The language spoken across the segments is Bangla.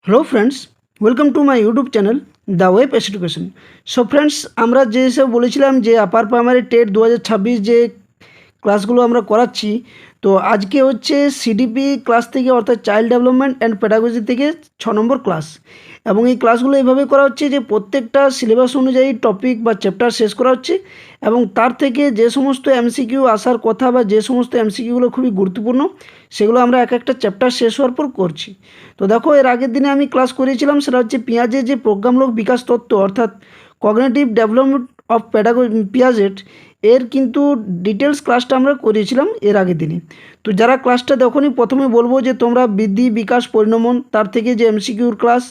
Hello friends, welcome to my YouTube channel the web education. So friends, আমরা যে সব বলেছিলাম যে আপার প্রাইমারি টেট 2026 যে ক্লাসগুলো আমরা করাচ্ছি, তো আজকে হচ্ছে সিডিপি ক্লাস থেকে অর্থাৎ চাইল্ড ডেভেলপমেন্ট অ্যান্ড পেডাগজি থেকে 6 নম্বর ক্লাস। এবং এই ক্লাসগুলো এইভাবে করা হচ্ছে যে প্রত্যেকটা সিলেবাস অনুযায়ী টপিক বা চ্যাপ্টার শেষ করা হচ্ছে এবং তার থেকে যে সমস্ত এমসিকিউ আসার কথা বা যে সমস্ত এমসিকিউগুলো খুবই গুরুত্বপূর্ণ সেগুলো আমরা এক একটা চ্যাপ্টার শেষ হওয়ার পর করছি। তো দেখো, এর আগের দিনে আমি ক্লাস করেছিলাম, সেটা হচ্ছে পিয়াজের যে প্রোগ্রামমূলক বিকাশ তত্ত্ব অর্থাৎ কগনিটিভ ডেভেলপমেন্ট অফ পিয়াজেট, এর কিন্তু ডিটেলস ক্লাসটা আমরা করিয়েছিলাম এর আগের দিনে। তো যারা ক্লাসটা দেখোনি, প্রথমে বলবো যে তোমরা বৃদ্ধি বিকাশ পরিণমন তার থেকে যে এমসিকিউর ক্লাস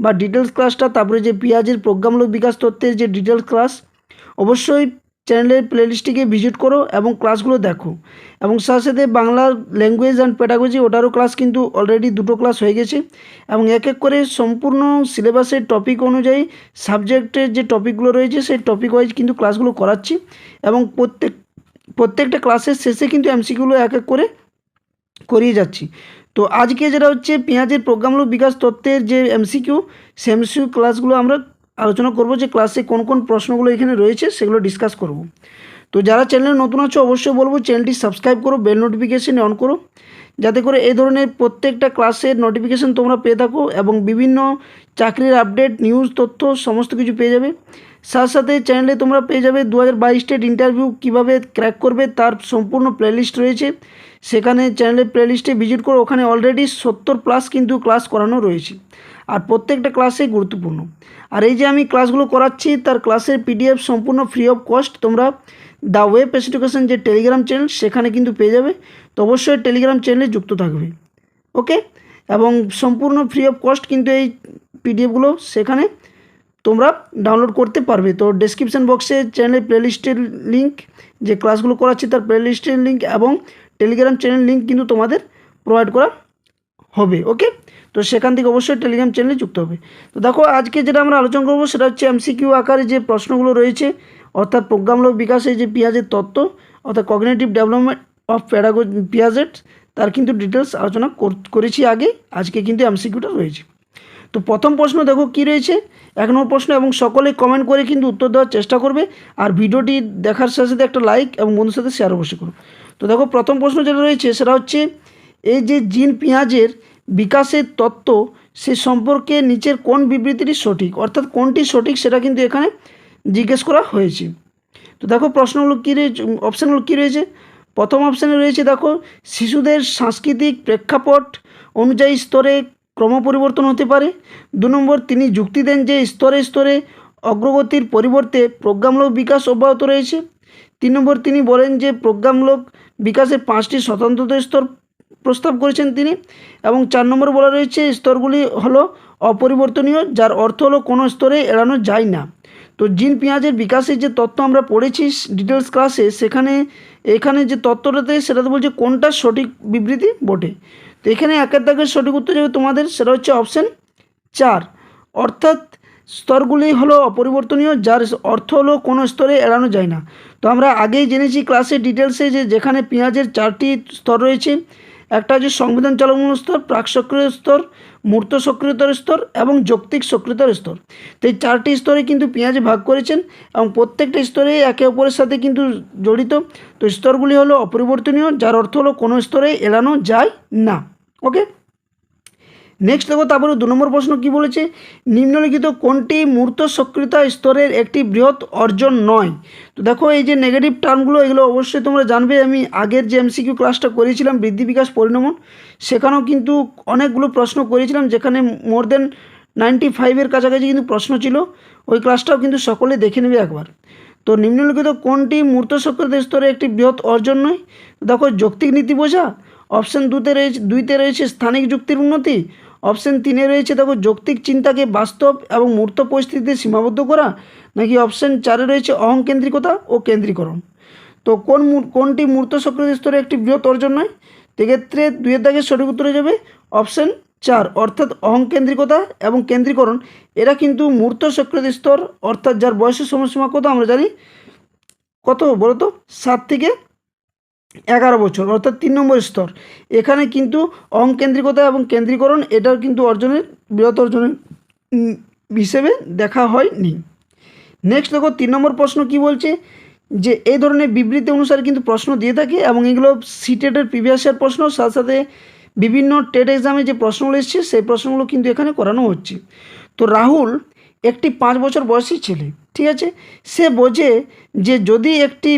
বা ডিটেলস ক্লাসটা, তারপরে যে পিয়াজের প্রোগ্রামমূলক বিকাশ তত্ত্বের যে ডিটেলস ক্লাস, অবশ্যই চ্যানেলের প্লেলিস্টটিকে ভিজিট করো এবং ক্লাসগুলো দেখো। এবং সাথে সাথে বাংলা ল্যাঙ্গুয়েজ অ্যান্ড পেডাগজি, ওটারও ক্লাস কিন্তু অলরেডি 2টো ক্লাস হয়ে গেছে। এবং এক এক করে সম্পূর্ণ সিলেবাসের টপিক অনুযায়ী সাবজেক্টের যে টপিকগুলো রয়েছে সেই টপিক ওয়াইজ কিন্তু ক্লাসগুলো করাচ্ছি এবং প্রত্যেকটা ক্লাসের শেষে কিন্তু এমসিকিউগুলো এক এক করে করিয়ে যাচ্ছি। তো আজকে যেটা হচ্ছে পেঁয়াজের প্রোগ্রামমূলক বিকাশ তত্ত্বের যে এমসিকিউ, সেই এমসিকিউ ক্লাসগুলো আমরা আলোচনা করব, যে ক্লাসে কোন কোন প্রশ্নগুলো এখানে রয়েছে সেগুলো ডিসকাস করব। তো যারা চ্যানেলে নতুন আছো অবশ্যই বলবো চ্যানেলটি সাবস্ক্রাইব করো, বেল নোটিফিকেশন অন করো, যাতে করে এই ধরনের প্রত্যেকটা ক্লাসের নোটিফিকেশন তোমরা পেয়ে থাকো এবং বিভিন্ন চাকরির আপডেট, নিউজ, তথ্য সমস্ত কিছু পেয়ে যাবে। সাথে সাথে চ্যানেলে তোমরা পেয়ে যাবে 2022 স্টেট ইন্টারভিউ কীভাবে ক্র্যাক করবে তার সম্পূর্ণ প্লেলিস্ট রয়েছে। সেখানে চ্যানেলের প্লেলিস্টে ভিজিট করো, ওখানে অলরেডি 70+ কিন্তু ক্লাস করানো রয়েছে আর প্রত্যেকটা ক্লাসে গুরুত্বপূর্ণ। আর এই যে আমি ক্লাসগুলো করাচ্ছি তার ক্লাসের পিডিএফ সম্পূর্ণ ফ্রি অফ কস্ট তোমরা দ্য ওয়েব এডুকেশন যে টেলিগ্রাম চ্যানেল সেখানে কিন্তু পেয়ে যাবে। তো অবশ্যই টেলিগ্রাম চ্যানেলে যুক্ত থাকবে, ওকে। এবং সম্পূর্ণ ফ্রি অফ কস্ট কিন্তু এই পিডিএফগুলো সেখানে তোমরা ডাউনলোড করতে পারবে। তো ডেসক্রিপশন বক্সে চ্যানেলের প্লেলিস্টের লিঙ্ক, যে ক্লাসগুলো করাচ্ছি তার প্লেলিস্টের লিঙ্ক এবং টেলিগ্রাম চ্যানেল লিঙ্ক কিন্তু তোমাদের প্রোভাইড করা হবে, ওকে। তো সেখান থেকে অবশ্যই টেলিগ্রাম চ্যানেলে যুক্ত হবে। তো দেখো, আজকে যেটা আমরা আলোচনা করবো সেটা হচ্ছে এমসিকিউ আকারে যে প্রশ্নগুলো রয়েছে, অর্থাৎ প্রোগ্রামমূলক বিকাশে যে পিয়াজের তত্ত্ব অর্থাৎ কগনিটিভ ডেভেলপমেন্ট অফ পিয়াজেট, তার কিন্তু ডিটেলস আলোচনা করেছি আগে। আজকে কিন্তু এমসিকিউটা রয়েছে। তো প্রথম প্রশ্ন দেখো কি রয়েছে, 1 নম্বর প্রশ্ন, এবং সকলে কমেন্ট করে কিন্তু উত্তর দেওয়ার চেষ্টা করবে। আর ভিডিওটি দেখার সাথে সাথে একটা লাইক এবং বন্ধুর সাথে শেয়ার অবশ্যই করো। তো দেখো, প্রথম প্রশ্ন যেটা রয়েছে সেটা হচ্ছে এই যে জিন পেঁয়াজের বিকাশের তত্ত্ব, সে সম্পর্কে নিচের কোন বিবৃতিটি সঠিক, অর্থাৎ কোনটি সঠিক সেটা কিন্তু এখানে জিজ্ঞেস করা হয়েছে। তো দেখো প্রশ্নগুলো কী রয়েছে, অপশানগুলো কী রয়েছে। প্রথম অপশানে রয়েছে দেখো, শিশুদের সাংস্কৃতিক প্রেক্ষাপট অনুযায়ী স্তরে ক্রমপরিবর্তন হতে পারে। 2 নম্বর, তিনি যুক্তি দেন যে স্তরে স্তরে অগ্রগতির পরিবর্তে প্রজ্ঞামূলক বিকাশ অব্যাহত রয়েছে। 3 নম্বর, তিনি বলেন যে প্রজ্ঞামূলক বিকাশের 5টি স্বতন্ত্র স্তর প্রস্তাব করেছেন তিনি। এবং 4 নম্বর বলা রয়েছে স্তরগুলি হলো অপরিবর্তনীয়, যার অর্থ হলো কোনো স্তরে এড়ানো যায় না। তো জিন পেঁয়াজের বিকাশের যে তত্ত্ব আমরা পড়েছি ডিটেলস ক্লাসে, এখানে যে তত্ত্বটাতে সেটাতে বলছে কোনটা সঠিক বিবৃতি বটে। তো এখানে একের দাগের সঠিক উত্তর যাবে তোমাদের, সেটা হচ্ছে অপশান 4, অর্থাৎ স্তরগুলি হলো অপরিবর্তনীয়, যার অর্থ হলো কোনো স্তরে এড়ানো যায় না। তো আমরা আগেই জেনেছি ক্লাসের ডিটেলসে যে যেখানে পেঁয়াজের 4টি স্তর রয়েছে, একটা হচ্ছে সংবেদন চালকমূলক স্তর, প্রাক সক্রিয় স্তর, মূর্ত সক্রিয়তার স্তর এবং যৌক্তিক সক্রিয়তার স্তর। তো এই 4টি স্তরে কিন্তু পেঁয়াজে ভাগ করেছেন এবং প্রত্যেকটা স্তরে একে অপরের সাথে কিন্তু জড়িত। তো স্তরগুলি হলো অপরিবর্তনীয়, যার অর্থ হলো কোনো স্তরে এড়ানো যায় না, ওকে। নেক্সট দেখো, তারপরে 2 নম্বর প্রশ্ন কি বলেছে, নিম্নলিখিত কোনটি মূর্ত সক্রিয়তা স্তরের একটি বৃহৎ অর্জন নয়। তো দেখো, এই যে নেগেটিভ টার্মগুলো এগুলো অবশ্যই তোমরা জানবে। আমি আগের যে এমসিকিউ ক্লাসটা করেছিলাম বৃদ্ধি বিকাশ পরিণমন, সেখানেও কিন্তু অনেকগুলো প্রশ্ন করেছিলাম, যেখানে মোর দেন 95-এর কাছাকাছি কিন্তু প্রশ্ন ছিল। ওই ক্লাসটাও কিন্তু সকলে দেখে নেবে একবার। তো নিম্নলিখিত কোনটি মূর্ত সক্রিয়তা স্তরে একটি বৃহৎ অর্জন নয়। দেখো, যৌক্তিক নীতি বোঝা। অপশান 2তে রয়েছে স্থানিক যুক্তির উন্নতি। অপশান 3-এ রয়েছে দেখো যৌক্তিক চিন্তাকে বাস্তব এবং মূর্ত পরিস্থিতিতে সীমাবদ্ধ করা, নাকি অপশান 4-এ রয়েছে অহংকেন্দ্রিকতা ও কেন্দ্রীকরণ। তো কোনটি মূর্ত সক্রিয় স্তরে একটি বৃহৎ অর্জন নয়, সেক্ষেত্রে 2-এর দাগের সঠিক উত্তরে যাবে অপশান 4, অর্থাৎ অহংকেন্দ্রিকতা এবং কেন্দ্রীকরণ। এরা কিন্তু মূর্ত সক্রিয় স্তর, অর্থাৎ যার বয়সের সময়সীমা কত আমরা জানি, কত বলো তো, 7 থেকে 11 বছর, অর্থাৎ 3 নম্বর স্তর। এখানে কিন্তু অহংকেন্দ্রিকতা এবং কেন্দ্রীকরণ এটার কিন্তু অর্জনের বৃহৎ অর্জনের হিসেবে দেখা হয়নি। নেক্সট দেখো 3 নম্বর প্রশ্ন কি বলছে, যে এই ধরনের বিবৃতি অনুসারে কিন্তু প্রশ্ন দিয়ে থাকে এবং এগুলো সিটেটের প্রিভিয়াস ইয়ার প্রশ্ন, সাথে সাথে বিভিন্ন টেট এক্সামে যে প্রশ্নগুলো এসছে সেই প্রশ্নগুলো কিন্তু এখানে করানো হচ্ছে। তো রাহুল একটি 5 বছর বয়সী ছেলে, ঠিক আছে, সে বোঝে যে যদি একটি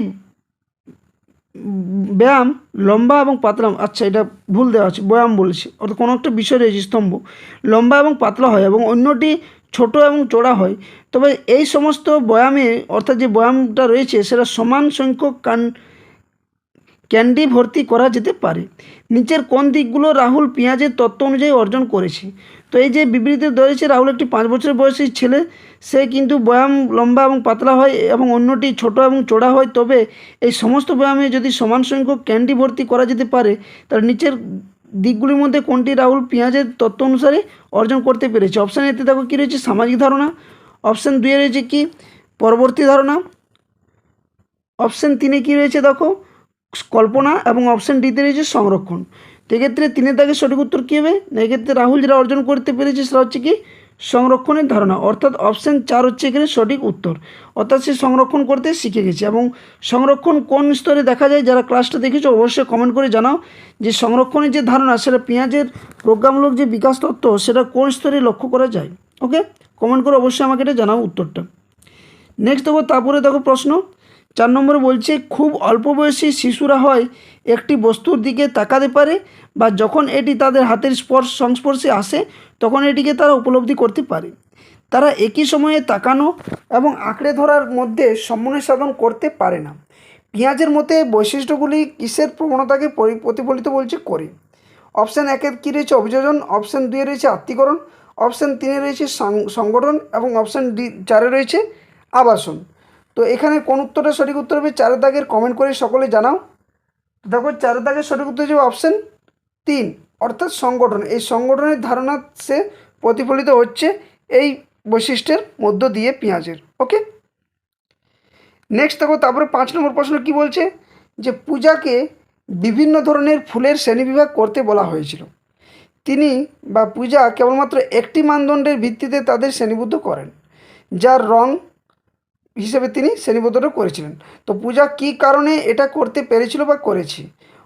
ব্যায়াম লম্বা এবং পাতলা, আচ্ছা এটা ভুল দেওয়া আছে, ব্যায়াম বলেছে, অর্থাৎ কোনো একটা বিষয় রয়েছে স্তম্ভ, লম্বা এবং পাতলা হয় এবং অন্যটি ছোট এবং চড়া হয়, তবে এই সমস্ত ব্যায়ামে, অর্থাৎ যে ব্যায়ামটা রয়েছে সেটা সমান সংখ্যক ক্যান্ডি ভর্তি করা যেতে পারে। নিচের কোন দিকগুলো রাহুল পেঁয়াজের তত্ত্ব অনুযায়ী অর্জন করেছে? তো এই যে বিবৃতি ধরেছে, রাহুল একটি 5 বছর বয়সী ছেলে, সে কিন্তু ব্যায়াম লম্বা এবং পাতলা হয় এবং অন্যটি ছোট এবং চড়া হয়, তবে এই সমস্ত ব্যায়ামে যদি সমান সংখ্যক ক্যান্ডি ভর্তি করা যেতে পারে, তার নিচের দিকগুলির মধ্যে কোনটি রাহুল পেঁয়াজের তত্ত্ব অনুসারে অর্জন করতে পেরেছে? অপশান এতে দেখো কী রয়েছে, সামাজিক ধারণা। অপশান 2 রয়েছে কি, পরবর্তী ধারণা। অপশান 3 কী রয়েছে দেখো, কল্পনা, এবং অপশান ডিতে রয়েছে সংরক্ষণ। তো এক্ষেত্রে 3 দাগের সঠিক উত্তর কী হবে না, এক্ষেত্রে রাহুল যেটা অর্জন করতে পেরেছে সেটা হচ্ছে কি সংরক্ষণের ধারণা, অর্থাৎ অপশান 4 হচ্ছে এখানে সঠিক উত্তর, অর্থাৎ সে সংরক্ষণ করতে শিখে গেছে। এবং সংরক্ষণ কোন স্তরে দেখা যায়, যারা ক্লাসটা দেখেছো অবশ্যই কমেন্ট করে জানাও যে সংরক্ষণের যে ধারণা সেটা পেঁয়াজের প্রজ্ঞামূলক যে বিকাশ তত্ত্ব সেটা কোন স্তরে লক্ষ্য করা যায়। ওকে, কমেন্ট করে অবশ্যই আমাকে এটা জানাও উত্তরটা। নেক্সট দেখো, তারপরে দেখো প্রশ্ন 4 নম্বরে বলছে, খুব অল্প বয়সী শিশুরা হয় একটি বস্তুর দিকে তাকাতে পারে বা যখন এটি তাদের হাতের সংস্পর্শে আসে তখন এটিকে তারা উপলব্ধি করতে পারে। তারা একই সময়ে তাকানো এবং আঁকড়ে ধরার মধ্যে সমন্বয় সাধন করতে পারে না। পেঁয়াজের মতে বৈশিষ্ট্যগুলি কিসের প্রবণতাকে প্রতিফলিত বলছে করে? অপশান 1 কী রয়েছে, অভিযোজন। অপশান 2 রয়েছে আত্মীকরণ। অপশান 3 রয়েছে সংগঠন এবং অপশান 4 রয়েছে আবাসন। তো এখানে কোন উত্তরটা সঠিক উত্তর হবে 4 দাগের কমেন্ট করে সকলে জানাও। দেখো 4 দাগের সঠিক উত্তর হচ্ছে অপশান 3, অর্থাৎ সংগঠন। এই সংগঠনের ধারণা সে প্রতিফলিত হচ্ছে এই বৈশিষ্ট্যের মধ্য দিয়ে পেঁয়াজের। ওকে, নেক্সট দেখো, তারপরে 5 নম্বর প্রশ্ন কি বলছে, যে পূজাকে বিভিন্ন ধরনের ফুলের শ্রেণীবিভাগ করতে বলা হয়েছিল। তিনি বা পূজা কেবলমাত্র একটি মানদণ্ডের ভিত্তিতে তাদের শ্রেণীবদ্ধ করেন, যার রং হিসেবে তিনি শ্রেণীবদ্ধটা করেছিলেন। তো পূজা কী কারণে এটা করতে পেরেছিল বা করেছি?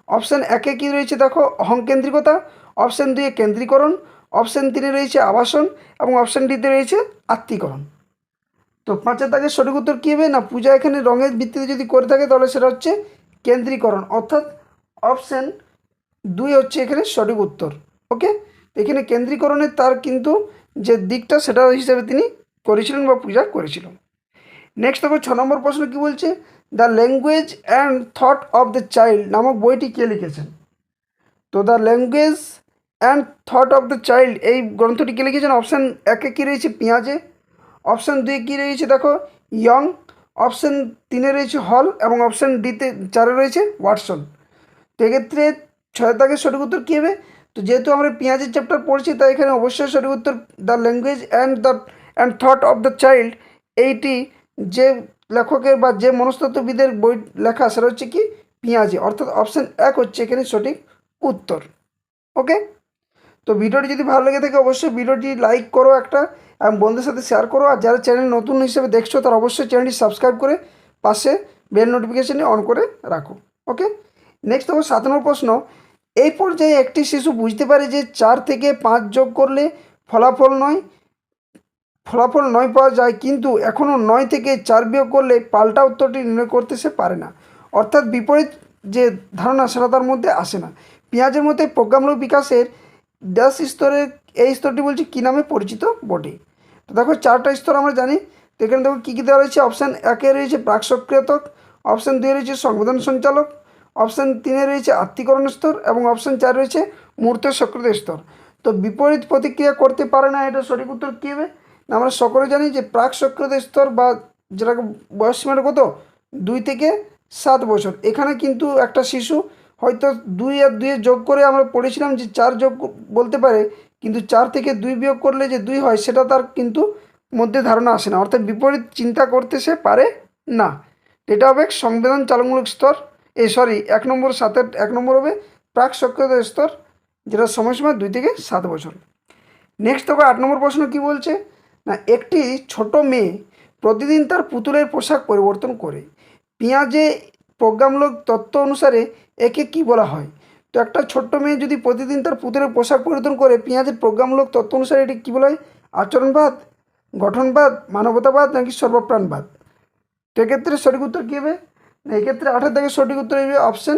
অপশান 1 কী রয়েছে দেখো, অহংকেন্দ্রিকতা। অপশান 2 কেন্দ্রীকরণ। অপশান 3 রয়েছে আবাসন এবং অপশান ডিতে রয়েছে আত্মীকরণ। তো 5 দাগের সঠিক উত্তর কী হবে না, পূজা এখানে রঙের ভিত্তিতে যদি করে থাকে তাহলে সেটা হচ্ছে কেন্দ্রীকরণ, অর্থাৎ অপশান 2 হচ্ছে এখানে সঠিক উত্তর। ওকে, এখানে কেন্দ্রীকরণের তার কিন্তু যে দিকটা সেটা হিসেবে তিনি করেছিলেন বা পূজা করেছিলেন। নেক্সট দেখো 6 নম্বর প্রশ্ন কী বলছে, the language and thought of the child নামক বইটি কে লিখেছেন? তো the language and thought of the child এই গ্রন্থটি কে লিখেছেন? অপশান 1 কী রয়েছে পেঁয়াজে। অপশান 2 কী রয়েছে দেখো ইয়ং। অপশান 3 রয়েছে হল এবং অপশান ডিতে 4 রয়েছে ওয়াটসন। তো এক্ষেত্রে 6 দাগের সঠিক উত্তর কী হবে? তো যেহেতু আমরা পেঁয়াজের চ্যাপ্টার পড়ছি তাই এখানে অবশ্যই সঠিক উত্তর the language and thought of the child. এইটি যে লেখকের বা যে মনস্তত্ত্ববিদের বই লেখা সেটা হচ্ছে কি পেঁয়াজে, অর্থাৎ অপশান 1 হচ্ছে এখানে সঠিক উত্তর। ওকে, তো ভিডিওটি যদি ভালো লেগে থাকে অবশ্যই ভিডিওটি লাইক করো একটা এবং বন্ধুদের সাথে শেয়ার করো, আর যারা চ্যানেল নতুন হিসেবে দেখছো তারা অবশ্যই চ্যানেলটি সাবস্ক্রাইব করে পাশে বেল নোটিফিকেশানটি অন করে রাখো। ওকে, নেক্সট দেখো 7 নম্বর প্রশ্ন, এই পর্যায়ে একটি শিশু বুঝতে পারে যে 4 থেকে 5 যোগ করলে ফলাফল 9 পাওয়া যায়, কিন্তু এখনও 9 থেকে 4 বিয়োগ করলে পাল্টা উত্তরটি নির্ণয় করতে সে পারে না, অর্থাৎ বিপরীত যে ধারণা সেটা তার মধ্যে আসে না। পেঁয়াজের মধ্যে প্রজ্ঞামূলক বিকাশের 10 স্তরের এই স্তরটি বলছে কী নামে পরিচিত বটে? তো দেখো 4টা স্তর আমরা জানি। তো এখানে দেখো কী কী দেওয়া রয়েছে, অপশান 1 রয়েছে প্রাক সক্রিয়তক। অপশান 2 রয়েছে সংবেদন সঞ্চালক। অপশান 3 রয়েছে আত্মীকরণ স্তর এবং অপশান 4 রয়েছে মূর্ত সক্রিয় স্তর। তো বিপরীত প্রতিক্রিয়া করতে পারে না, এটা সঠিক উত্তর কী হবে? আমরা সকলে জানি যে প্রাক সক্রিয় স্তর বা যেটাকে বয়স সীমাটা কত 2 থেকে 7 বছর। এখানে কিন্তু একটা শিশু হয়তো 2 আর 2 যোগ করে আমরা পড়েছিলাম যে 4 যোগ বলতে পারে, কিন্তু 4 থেকে 2 বিয়োগ করলে যে 2 হয় সেটা তার কিন্তু মধ্যে ধারণা আসে না, অর্থাৎ বিপরীত চিন্তা করতে সে পারে না। এটা হবে সংবেদন চালকমূলক স্তর, 1 নম্বর 7-1 নম্বর হবে প্রাক সক্রিয় স্তর, যেটা সময়সীমা 2 থেকে 7 বছর। নেক্সট দেখো 8 নম্বর প্রশ্ন কি বলছে, না একটি ছোট মেয়ে প্রতিদিন তার পুতুলের পোশাক পরিবর্তন করে। পিঁয়াজে প্রজ্ঞামূলক তত্ত্ব অনুসারে একে কি বলা হয়? তো একটা ছোট্ট মেয়ে যদি প্রতিদিন তার পুতুলের পোশাক পরিবর্তন করে, পিঁয়াজের প্রজ্ঞামূলক তত্ত্ব অনুসারে এটি কী বলা হয়? আচরণবাদ, গঠনবাদ, মানবতাবাদ নাকি সর্বপ্রাণবাদ? তো এক্ষেত্রে সঠিক উত্তর কী হবে? না এক্ষেত্রে 8 থেকে সঠিক উত্তর হবে অপশান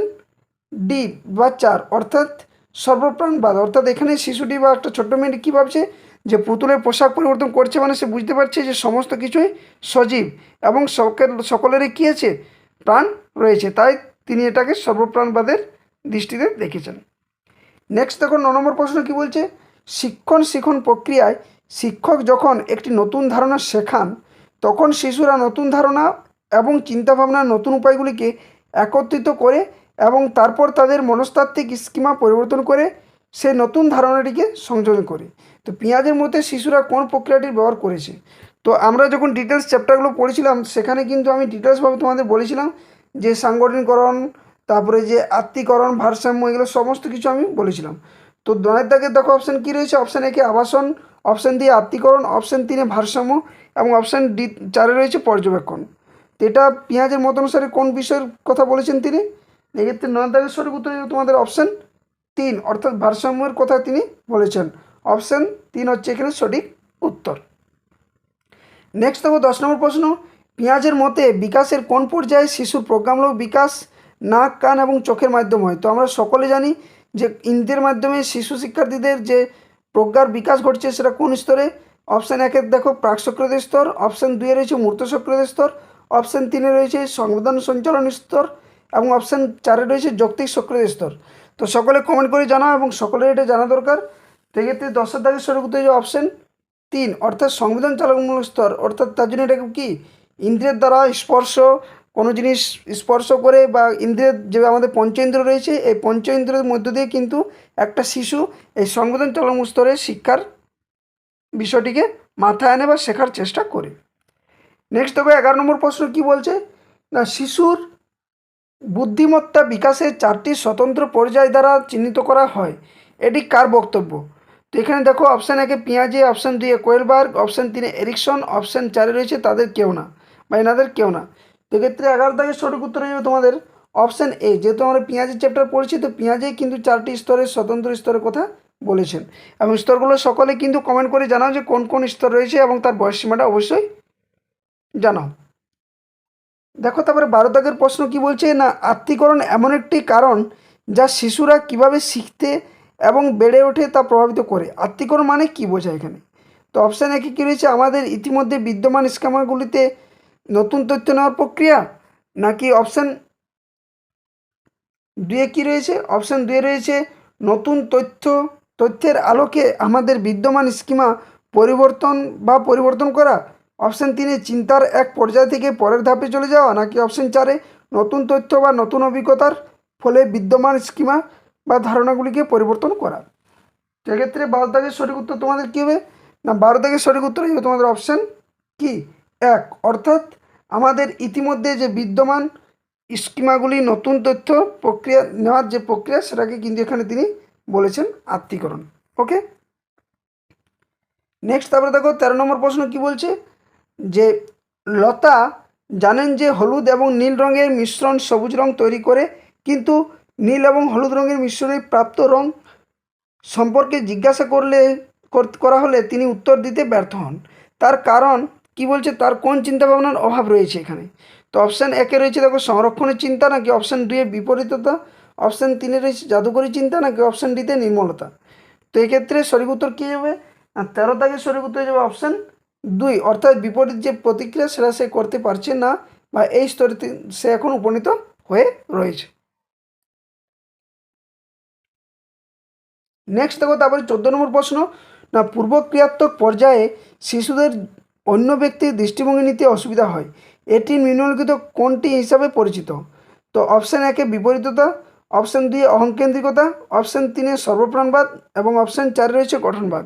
ডি বা 4, অর্থাৎ সর্বপ্রাণবাদ। অর্থাৎ এখানে শিশুটি বা একটা ছোট্ট মেয়েটি কী ভাবছে, যে পুতুলের পোশাক পরিবর্তন করছে মানে সে বুঝতে পারছে যে সমস্ত কিছুই সজীব এবং সকলেরই কী আছে, প্রাণ রয়েছে, তাই তিনি এটাকে সর্বপ্রাণবাদের দৃষ্টিতে দেখেছেন। নেক্সট দেখো 9 নম্বর প্রশ্ন কী বলছে, শিক্ষণ প্রক্রিয়ায় শিক্ষক যখন একটি নতুন ধারণা শেখান তখন শিশুরা নতুন ধারণা এবং চিন্তাভাবনার নতুন উপায়গুলিকে একত্রিত করে এবং তারপর তাদের মনস্তাত্ত্বিক স্কিমা পরিবর্তন করে সেই নতুন ধারণাটিকে সংযোজন করে। তো পেঁয়াজের মধ্যে শিশুরা কোন প্রক্রিয়াটির ব্যবহার করেছে? তো আমরা যখন ডিটেলস চ্যাপ্টারগুলো পড়েছিলাম সেখানে কিন্তু আমি ডিটেলসভাবে তোমাদের বলেছিলাম যে সাংগঠনিকরণ, তারপরে যে আত্মীকরণ, ভারসাম্য, এগুলো সমস্ত কিছু আমি বলেছিলাম। তো 9 দাগের দেখো অপশান কী রয়েছে, অপশান একে আবাসন, অপশান দিয়ে আত্মীকরণ, অপশান 3 ভারসাম্য এবং অপশান ডি 4 রয়েছে পর্যবেক্ষণ। তো এটা পেঁয়াজের মত অনুসারে কোন বিষয়ের কথা বলেছেন তিনি? এক্ষেত্রে 9 দাগের সঠিক উত্তর তোমাদের অপশান 3, অর্থাৎ ভারসাম্যের কথা তিনি বলেছেন। অপশান 3 হচ্ছে এখানে সঠিক উত্তর। নেক্সট দেখো 10 নম্বর প্রশ্ন, পেঁয়াজের মতে বিকাশের কোন পর্যায়ে শিশুর প্রজ্ঞামূলক বিকাশ নাক, কান এবং চোখের মাধ্যমে হয়? তো আমরা সকলে জানি যে ইন্দ্রিয়ের মাধ্যমে শিশু শিক্ষার্থীদের যে প্রজ্ঞার বিকাশ ঘটছে সেটা কোন স্তরে? অপশান 1 দেখো প্রাক সক্রিয় স্তর, অপশান 2 রয়েছে মূর্ত সক্রিয় স্তর, অপশান 3 রয়েছে সংবেদন সঞ্চালন স্তর এবং অপশান 4 রয়েছে যৌক্তিক সক্রিয় স্তর। তো সকলে কমেন্ট করে জানাও এবং সকলের এটা জানা দরকার। তো এক্ষেত্রে 10 দাগের সঠিক উত্তর হচ্ছে অপশান 3, অর্থাৎ সংবেদন চালকমূলক স্তর। অর্থাৎ তার জন্য এটাকে কি, ইন্দ্রিয়ের দ্বারা স্পর্শ, কোনো জিনিস স্পর্শ করে বা ইন্দ্রিয়ের যে আমাদের পঞ্চেন্দ্রিয় রয়েছে এই পঞ্চেন্দ্রিয়ের মধ্য দিয়ে কিন্তু একটা শিশু এই সংবেদন চালকমূলক স্তরে শিক্ষার বিষয়টিকে মাথায় আনে বা শেখার চেষ্টা করে। নেক্সট দেখো 11 নম্বর প্রশ্ন কি বলছে, না শিশুর বুদ্ধিমত্তা বিকাশের 4টি স্বতন্ত্র পর্যায় দ্বারা চিহ্নিত করা হয়, এটি কার বক্তব্য? তো এখানে দেখো অপশান 1 পেঁয়াজে, option 2 Kohlberg, option 3 Erikson, option 4 রয়েছে তাদের কেউ না বা এনাদের কেউ না। তো এক্ষেত্রে 11 দাগের সঠিক উত্তর হয়ে যাবে তোমাদের অপশান এ। যেহেতু আমরা পেঁয়াজের চ্যাপ্টার পড়েছি তো পেঁয়াজে কিন্তু 4টি স্তরের স্বতন্ত্র স্তরের কথা বলেছেন এবং স্তরগুলো সকলে কিন্তু কমেন্ট করে জানাও যে কোন কোন স্তর রয়েছে এবং তার বয়সসীমাটা অবশ্যই জানাও। দেখো তারপরে 12 দাগের প্রশ্ন কি বলছে, না আত্মীকরণ এমন একটি কারণ যা শিশুরা কিভাবে শিখতে এবং বেড়ে ওঠে তা প্রভাবিত করে। আত্মীকরণ মানে কি বোঝায় এখানে? তো অপশান 1 কী রয়েছে, আমাদের ইতিমধ্যে বিদ্যমান স্কিমাগুলিতে নতুন তথ্য নেওয়ার প্রক্রিয়া, নাকি অপশান 2 কী রয়েছে, অপশান 2 রয়েছে নতুন তথ্যের আলোকে আমাদের বিদ্যমান স্কিমা পরিবর্তন করা, অপশান 3 চিন্তার এক পর্যায় থেকে পরের ধাপে চলে যাওয়া, নাকি অপশান 4 নতুন তথ্য বা নতুন অভিজ্ঞতার ফলে বিদ্যমান স্কিমা বা ধারণাগুলিকে পরিবর্তন করা। সেক্ষেত্রে 12 দাগের সঠিক উত্তর তোমাদের কী হবে, না 12 দাগের সঠিক উত্তর হবে তোমাদের অপশান কি 1, অর্থাৎ আমাদের ইতিমধ্যে যে বিদ্যমান স্কিমাগুলি নতুন তথ্য প্রক্রিয়া নেওয়ার যে প্রক্রিয়া সেটাকে কিন্তু এখানে তিনি বলেছেন আত্মীকরণ। ওকে, নেক্সট তারপরে দেখো 13 নম্বর প্রশ্ন কি বলছে, যে লতা জানেন যে হলুদ এবং নীল রঙের মিশ্রণ সবুজ রং তৈরি করে, কিন্তু নীল এবং হলুদ রঙের মিশ্রণে প্রাপ্ত রং সম্পর্কে জিজ্ঞাসা করা হলে তিনি উত্তর দিতে ব্যর্থ হন। তার কারণ কি বলছে, তার কোন চিন্তাভাবনার অভাব রয়েছে এখানে? তো অপশান 1 রয়েছে দেখো সংরক্ষণের চিন্তা, নাকি অপশান 2 বিপরীততা, অপশান 3 রয়েছে জাদুকরী চিন্তা, নাকি অপশান ডিতে নির্মলতা। তো এক্ষেত্রে সঠিক উত্তর কী হবে, 13 দাগের সঠিক উত্তর হয়ে যাবে অপশান 2, অর্থাৎ বিপরীত যে প্রতিক্রিয়া সেটা সে করতে পারছে না বা এই স্তরে সে এখন উপনীত হয়ে রয়েছে। নেক্সট দেখো তারপরে 14 নম্বর প্রশ্ন, না পূর্বক্রিয়াত্মক পর্যায়ে শিশুদের অন্য ব্যক্তির দৃষ্টিভঙ্গি নিতে অসুবিধা হয়, এটি নিম্নলিখিত কোনটি হিসাবে পরিচিত? তো অপশান 1 বিপরীততা, অপশান 2 অহংকেন্দ্রিকতা, অপশান 3 সর্বপ্রাণবাদ এবং অপশান 4 রয়েছে গঠনবাদ।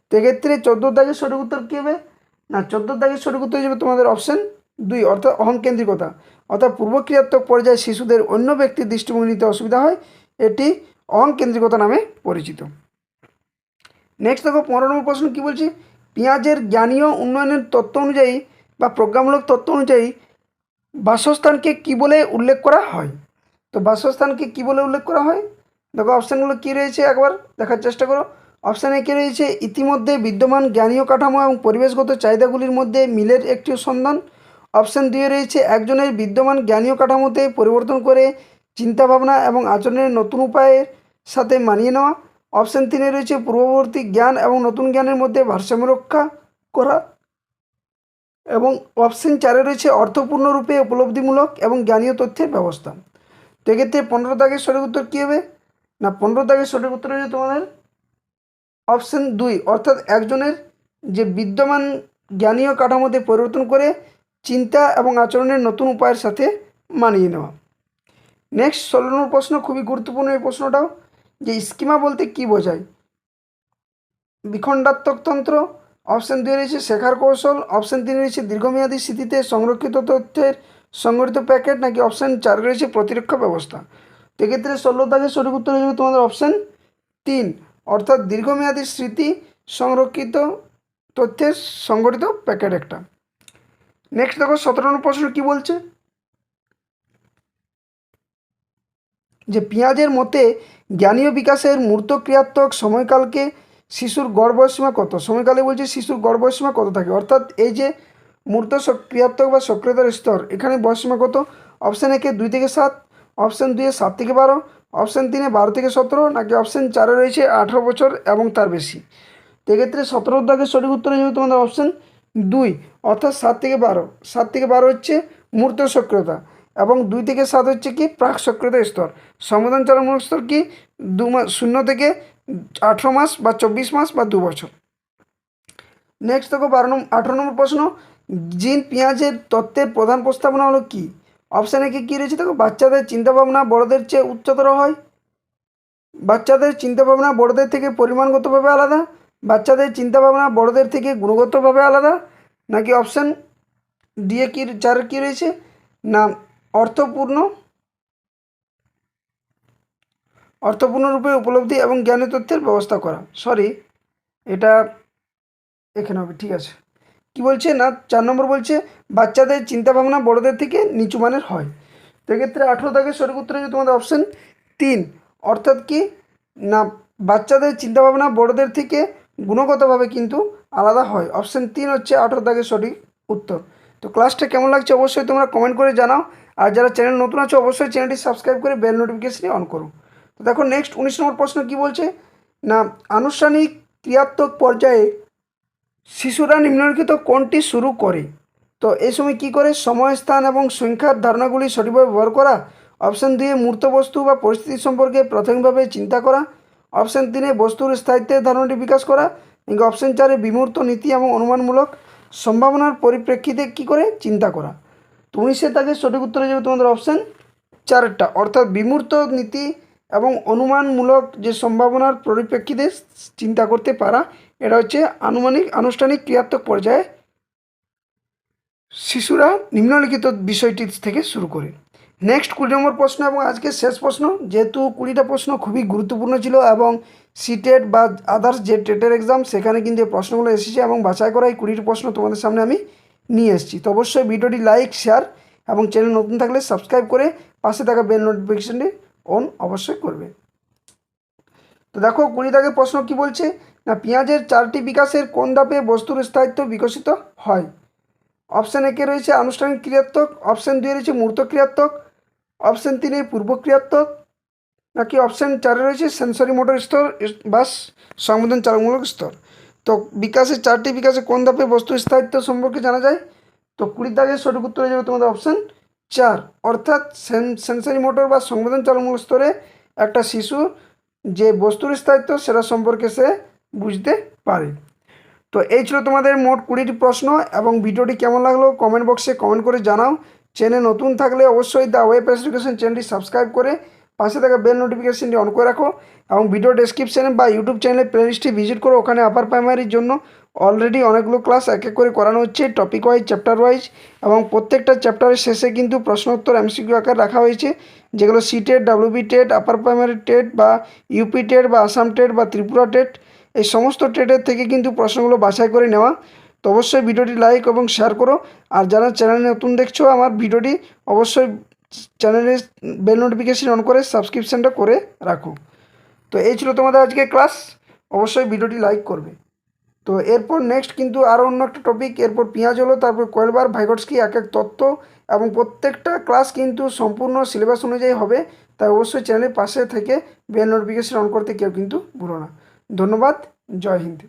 তো এক্ষেত্রে 14 দাগের সঠিক উত্তর কী হবে, না 14 দাগের সঠিক উত্তর হিসেবে তোমাদের অপশান 2, অর্থাৎ অহংকেন্দ্রিকতা, অর্থাৎ পূর্বক্রিয়াত্মক পর্যায়ে শিশুদের অন্য ব্যক্তির দৃষ্টিভঙ্গি নিতে অসুবিধা হয়, এটি অহংকেন্দ্রিকতা নামে পরিচিত। নেক্সট দেখো 15 নম্বর প্রশ্ন কী বলছে, পেঁয়াজের জ্ঞানীয় উন্নয়নের তত্ত্ব অনুযায়ী বা প্রজ্ঞামূলক তত্ত্ব অনুযায়ী বাসস্থানকে কী বলে উল্লেখ করা হয়। তো বাসস্থানকে কী বলে উল্লেখ করা হয়, দেখো অপশানগুলো কী রয়েছে একবার দেখার চেষ্টা করো। অপশান এ কী রয়েছে, ইতিমধ্যে বিদ্যমান জ্ঞানীয় কাঠামো এবং পরিবেশগত চাহিদাগুলির মধ্যে মিলের একটি সন্ধান। অপশান 2 রয়েছে, একজনের বিদ্যমান জ্ঞানীয় কাঠামোতে পরিবর্তন করে চিন্তাভাবনা এবং আচরণের নতুন উপায়ের সাথে মানিয়ে নেওয়া। অপশান 3 রয়েছে, পূর্ববর্তী জ্ঞান এবং নতুন জ্ঞানের মধ্যে ভারসাম্য রক্ষা করা। এবং অপশান 4 রয়েছে, অর্থপূর্ণরূপে উপলব্ধিমূলক এবং জ্ঞানীয় তথ্যের ব্যবস্থা। তো এক্ষেত্রে 15 দাগের সঠিক উত্তর কী হবে না, 15 দাগের সঠিক উত্তর হচ্ছে তোমাদের অপশান 2, অর্থাৎ একজনের যে বিদ্যমান জ্ঞানীয় কাঠামোতে পরিবর্তন করে চিন্তা এবং আচরণের নতুন উপায়ের সাথে মানিয়ে নেওয়া। নেক্সট 16 নম্বর প্রশ্ন, খুবই গুরুত্বপূর্ণ এই প্রশ্নটাও, যে স্কিমা বলতে কী বোঝায়। বিখণ্ডাত্মক তন্ত্র। অপশান 2 রয়েছে শেখার কৌশল। অপশান 3 রয়েছে দীর্ঘমেয়াদী স্মৃতিতে সংরক্ষিত তথ্যের সংগঠিত প্যাকেট, নাকি অপশান 4 রয়েছে প্রতিরক্ষা ব্যবস্থা। তো এক্ষেত্রে 16 দাগের সঠিক উত্তর হয়ে যাবে তোমাদের অপশান 3, অর্থাৎ দীর্ঘমেয়াদী স্মৃতি সংরক্ষিত তথ্যের সংগঠিত প্যাকেট একটা। নেক্সট দেখো 17 নম্বর প্রশ্ন কী বলছে, যে পেঁয়াজের মতে জ্ঞানীয় বিকাশের মূর্ত ক্রিয়াত্মক সময়কালকে শিশুর গড় বয়সীমা কত। সময়কালে বলছে শিশুর গড় বয়সীমা কত থাকে, অর্থাৎ এই যে মূর্ত ক্রিয়াত্মক বা সক্রিয়তার স্তর, এখানে বয়সীমা কত। অপশান 1 2 থেকে 7, অপশান 2 7 থেকে 12, অপশান 3 12 থেকে 17, নাকি অপশান 4 রয়েছে 18 বছর এবং তার বেশি। তো এক্ষেত্রে 17 দাগের সঠিক উত্তর হয়ে যাবে তোমাদের অপশান 2, অর্থাৎ 7 থেকে 12। 7 থেকে 12 হচ্ছে মূর্ত সক্রিয়তা এবং 2 থেকে 7 হচ্ছে কি প্রাক সক্রিয়তা স্তর। সংবেদনচালমূলক স্তর কি 0 থেকে 18 মাস বা 24 মাস বা 2 বছর। নেক্সট দেখো 18 নম্বর প্রশ্ন, জিন পেঁয়াজের তত্ত্বের প্রধান প্রস্তাবনা হলো কি। অপশান 1 কী রয়েছে, দেখো বাচ্চাদের চিন্তাভাবনা বড়দের চেয়ে উচ্চতর হয়, বাচ্চাদের চিন্তাভাবনা বড়দের থেকে পরিমাণগতভাবে আলাদা, বাচ্চাদের চিন্তাভাবনা বড়দের থেকে গুণগতভাবে আলাদা, নাকি অপশান ডি এ কি 4 কী রয়েছে না অর্থপূর্ণরূপে উপলব্ধি এবং জ্ঞানের তথ্যের ব্যবস্থা করা। সরি, এটা এখানে হবে, ঠিক আছে। কি বলছে না 4 নম্বর বলছে বাচ্চাদের চিন্তাভাবনা বড়দের থেকে নিচু মানের হয়। তো এক্ষেত্রে 18 দাগের সঠিক উত্তর হচ্ছে তোমাদের অপশান 3, অর্থাৎ কি না বাচ্চাদের চিন্তাভাবনা বড়দের থেকে গুণগতভাবে কিন্তু আলাদা হয়। অপশান 3 হচ্ছে 18 দাগের সঠিক উত্তর। তো ক্লাসটা কেমন লাগছে অবশ্যই তোমরা কমেন্ট করে জানাও, আর যারা চ্যানেল নতুন আছে অবশ্যই চ্যানেলটি সাবস্ক্রাইব করে বেল নোটিফিকেশনটি অন করো। তো দেখো নেক্সট 19 নম্বর প্রশ্ন কী বলছে না, আনুষ্ঠানিক ক্রিয়াত্মক পর্যায়ে শিশুরা নিম্নলিখিত কোনটি শুরু করে। তো এই সময় কী করে, সময় স্থান এবং সংখ্যার ধারণাগুলি সঠিকভাবে ব্যবহার করা। অপশান 2 মূর্ত বস্তু বা পরিস্থিতি সম্পর্কে প্রাথমিকভাবে চিন্তা করা। অপশান 3 বস্তুর স্থায়িত্বের ধারণাটি বিকাশ করা, এবং অপশান 4 বিমূর্ত নীতি এবং অনুমানমূলক সম্ভাবনার পরিপ্রেক্ষিতে কী করে চিন্তা করা। তো 19 দাগের সঠিক উত্তর হয়ে যাবে তোমাদের অপশান 4টা, অর্থাৎ বিমূর্ত নীতি এবং অনুমানমূলক যে সম্ভাবনার পরিপ্রেক্ষিতে চিন্তা করতে পারা, এটা হচ্ছে আনুষ্ঠানিক ক্রিয়াত্মক পর্যায়ে শিশুরা নিম্নলিখিত বিষয়টি থেকে শুরু করে। নেক্সট 20 নম্বর প্রশ্ন এবং আজকের শেষ প্রশ্ন, যেহেতু 20টা প্রশ্ন খুবই গুরুত্বপূর্ণ ছিল এবং সিটেট বা আদার্স যে টেটের এক্সাম সেখানে কিন্তু এই প্রশ্নগুলো এসেছে এবং বাছাই করা এই 20টি প্রশ্ন তোমাদের সামনে আমি নিয়ে এসেছি। তো অবশ্যই ভিডিওটি লাইক শেয়ার এবং চ্যানেল নতুন থাকলে সাবস্ক্রাইব করে পাশে থাকা বেল নোটিফিকেশনটি অন অবশ্যই করবে। তো দেখো 20 দাগের প্রশ্ন কি বলছে না, পেঁয়াজের 4টি বিকাশের কোন ধাপে বস্তুর স্থায়িত্ব বিকশিত হয়। অপশান 1 রয়েছে আনুষ্ঠানিক ক্রিয়াত্মক, অপশান 2 রয়েছে মূর্ত ক্রিয়াত্মক, অপশান 3 পূর্ব ক্রিয়াত্মক, নাকি অপশান 4 রয়েছে সেন্সরি মোটর স্তর বা সংবেদনচালকমূলক স্তর। তো বিকাশের 4টি বিকাশে কোন ধাপে বস্তুর স্থায়িত্ব সম্পর্কে জানা যায়। তো 20 দাগের সঠিক উত্তর হয়ে যাবে তোমাদের অপশান 4, অর্থাৎ সেন্সরি মোটর বা সংবেদনচালকমূলক স্তরে একটা শিশু যে বস্তুর স্থায়িত্ব সেটা সম্পর্কে সে বুঝতে পারে। তো এই ছিল তোমাদের মোট 20টি প্রশ্ন এবং ভিডিওটি কেমন লাগলো কমেন্ট বক্সে কমেন্ট করে জানাও। চ্যানেল নতুন থাকলে অবশ্যই দ্য ওয়েব এডুকেশন চ্যানেলটি সাবস্ক্রাইব করে পাশে থাকা বেল নোটিফিকেশনটি অন করে রাখো এবং ভিডিও ডেসক্রিপশানে বা ইউটিউব চ্যানেলে প্লেলিস্টটি ভিজিট করো। ওখানে আপার প্রাইমারির জন্য অলরেডি অনেকগুলো ক্লাস এক এক করে করানো হচ্ছে, টপিক ওয়াইজ চ্যাপ্টার ওয়াইজ, এবং প্রত্যেকটা চ্যাপ্টারের শেষে কিন্তু প্রশ্ন উত্তর এমসিকিউ আকার রাখা হয়েছে, যেগুলো CTET, WB TET, upper primary TET বা ইউপি টেট বা আসাম টেট বা ত্রিপুরা টেট এই সমস্ত টেটের থেকে কিন্তু প্রশ্নগুলো বাছাই করে নেওয়া। তো অবশ্যই ভিডিওটি লাইক এবং শেয়ার করো। আর যারা চ্যানেলে নতুন দেখছো আমার ভিডিওটি অবশ্যই চ্যানেলে বেল নোটিফিকেশন অন করে সাবস্ক্রিপশানটা করে রাখো। তো এই ছিল তোমাদের আজকে ক্লাস, অবশ্যই ভিডিওটি লাইক করবে। তো এরপর নেক্সট কিন্তু আরও অন্য একটা টপিক, এরপর পেঁয়াজ হলো, তারপর কোয়েলবার, ভাইগটস্কি, এক এক তত্ত্ব, এবং প্রত্যেকটা ক্লাস কিন্তু সম্পূর্ণ সিলেবাস অনুযায়ী হবে। তাই অবশ্যই চ্যানেলের পাশে থেকে বেল নোটিফিকেশন অন করতে কেউ কিন্তু ভুলো না। ধন্যবাদ, জয় হিন্দ।